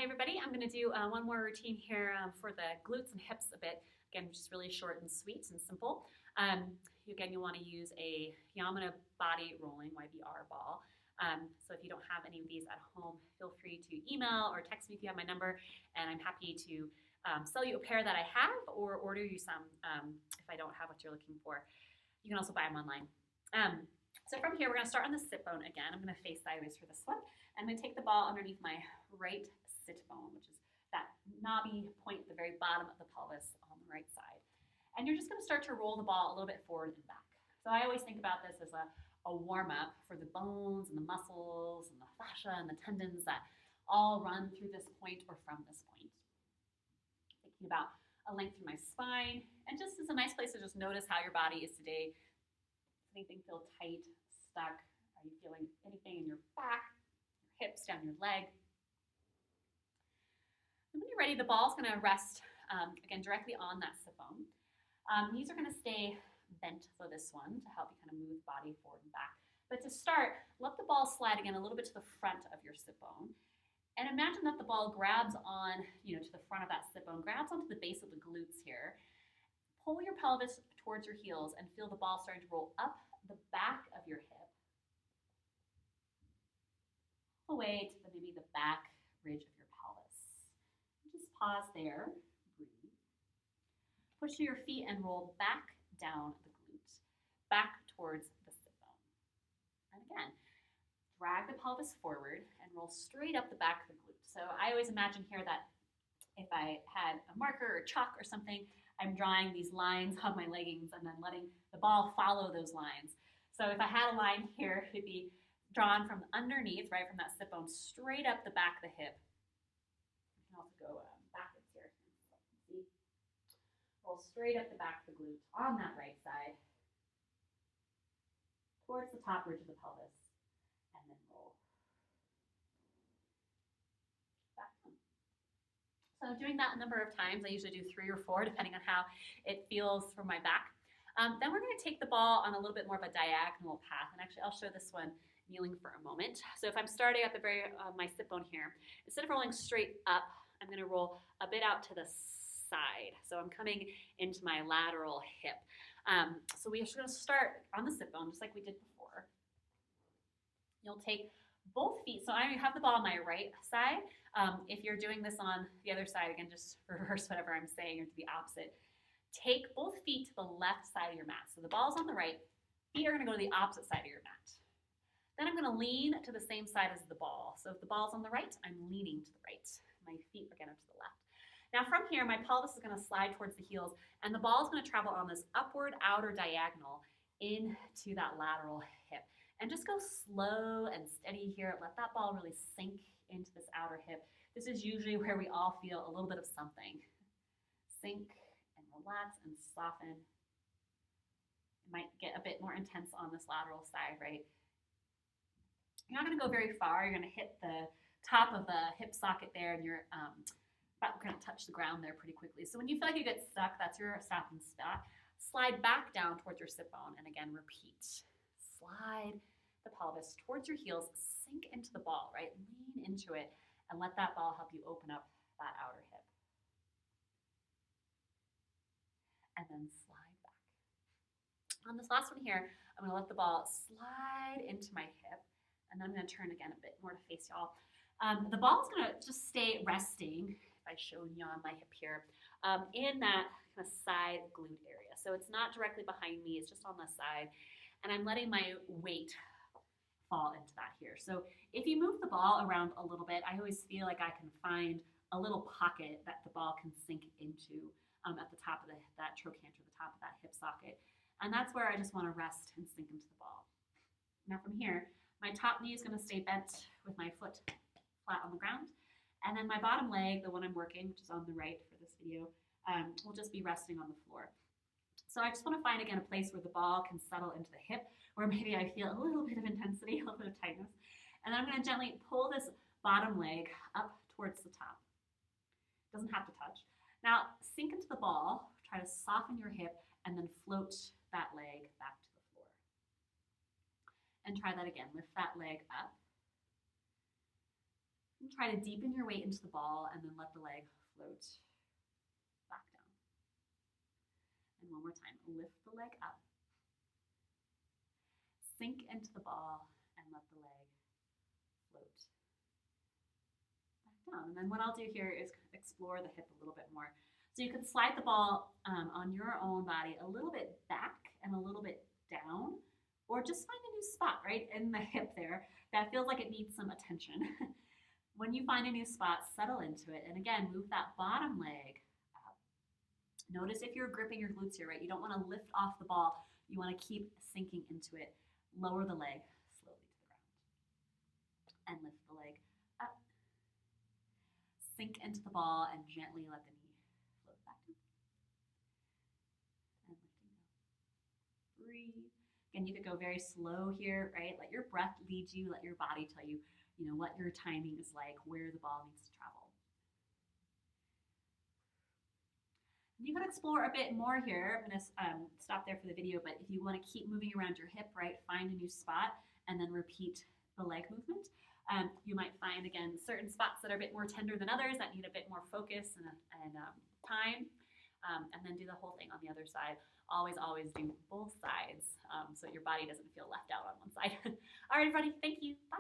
Hi everybody, I'm going to do one more routine here for the glutes and hips a bit. Again, just really short and sweet and simple. Again, you want to use a Yamuna Body Rolling, YBR ball. So if you don't have any of these at home, feel free to email or text me if you have my number, and I'm happy to sell you a pair that I have or order you some if I don't have what you're looking for. You can also buy them online. So from here, we're going to start on the sit bone again. I'm going to face sideways for this one. I'm going to take the ball underneath my right sit bone, which is that knobby point at the very bottom of the pelvis on the right side. And you're just going to start to roll the ball a little bit forward and back. So I always think about this as a warm-up for the bones and the muscles and the fascia and the tendons that all run through this point or from this point. Thinking about a length through my spine, and just as a nice place to just notice how your body is today. Does anything feel tight, stuck? Are you feeling anything in your back, your hips, down your leg? And when you're ready, the ball's going to rest, again, directly on that sit bone. Knees are going to stay bent for this one to help you kind of move the body forward and back. But to start, let the ball slide again a little bit to the front of your sit bone. And imagine that the ball grabs on, to the front of that sit bone, grabs onto the base of the glutes here. Pull your pelvis towards your heels and feel the ball starting to roll up the back of your hip, all the way to maybe the back ridge of your pelvis. Just pause there, breathe. Push your feet and roll back down the glute, back towards the sit bone. And again, drag the pelvis forward and roll straight up the back of the glute. So I always imagine here that if I had a marker or chalk or something, I'm drawing these lines on my leggings and then letting the ball follow those lines. So if I had a line here, it would be drawn from underneath, right from that sit bone, straight up the back of the hip. You can also go backwards here. See? Roll straight up the back of the glute on that right side, towards the top ridge of the pelvis, and then roll back down. So doing that a number of times, I usually do 3 or 4, depending on how it feels for my back. Then we're going to take the ball on a little bit more of a diagonal path. And actually, I'll show this one kneeling for a moment. So if I'm starting at the very my sit bone here, instead of rolling straight up, I'm going to roll a bit out to the side. So I'm coming into my lateral hip. So we're just going to start on the sit bone, just like we did before. You'll take both feet. So I have the ball on my right side. If you're doing this on the other side, again, just reverse whatever I'm saying or do the opposite. Take both feet to the left side of your mat. So the ball's on the right, feet are going to go to the opposite side of your mat. Then I'm going to lean to the same side as the ball. So if the ball's on the right, I'm leaning to the right. My feet again are to the left. Now from here, my pelvis is going to slide towards the heels, and the ball is going to travel on this upward outer diagonal into that lateral hip. And just go slow and steady here. Let that ball really sink into this outer hip. This is usually where we all feel a little bit of something. Sink and relax and soften. It might get a bit more intense on this lateral side, right? You're not going to go very far. You're going to hit the top of the hip socket there, and you're going to touch the ground there pretty quickly. So when you feel like you get stuck, that's your stopping spot. Slide back down towards your sit bone, and again, repeat. Slide the pelvis towards your heels, sink into the ball, right? Lean into it and let that ball help you open up that outer hip. And then slide back. On this last one here, I'm going to let the ball slide into my hip, and then I'm going to turn again a bit more to face y'all. The ball is going to just stay resting, if I show you on my hip here, in that kind of side glute area. So it's not directly behind me, it's just on the side. And I'm letting my weight fall into that here. So if you move the ball around a little bit, I always feel like I can find a little pocket that the ball can sink into at the top of that trochanter, the top of that hip socket. And that's where I just want to rest and sink into the ball. Now from here, my top knee is going to stay bent with my foot flat on the ground. And then my bottom leg, the one I'm working, which is on the right for this video, will just be resting on the floor. So I just want to find, again, a place where the ball can settle into the hip, where maybe I feel a little bit of intensity, a little bit of tightness. And then I'm going to gently pull this bottom leg up towards the top. It doesn't have to touch. Now, sink into the ball, try to soften your hip, and then float that leg back to the floor. And try that again. Lift that leg up. And Try to deepen your weight into the ball and then let the leg float back down. And one more time, lift the leg up. Sink into the ball and let the leg float back down. And then what I'll do here is explore the hip a little bit more. So you can slide the ball on your own body a little bit back and a little bit down, or just find a new spot right in the hip there that feels like it needs some attention. When you find a new spot, settle into it. And again, move that bottom leg up. Notice if you're gripping your glutes here, right? You don't want to lift off the ball. You want to keep sinking into it. Lower the leg slowly to the ground. And lift the leg up. Sink into the ball and gently let the knee float back down. And lifting up. Breathe. Again, you could go very slow here, right? Let your breath lead you. Let your body tell you, what your timing is like, where the ball needs to travel. You can explore a bit more here. I'm going to stop there for the video, but if you want to keep moving around your hip, right, find a new spot and then repeat the leg movement. You might find, again, certain spots that are a bit more tender than others that need a bit more focus and time. And then do the whole thing on the other side. Always do both sides so your body doesn't feel left out on one side. All right, everybody, thank you. Bye.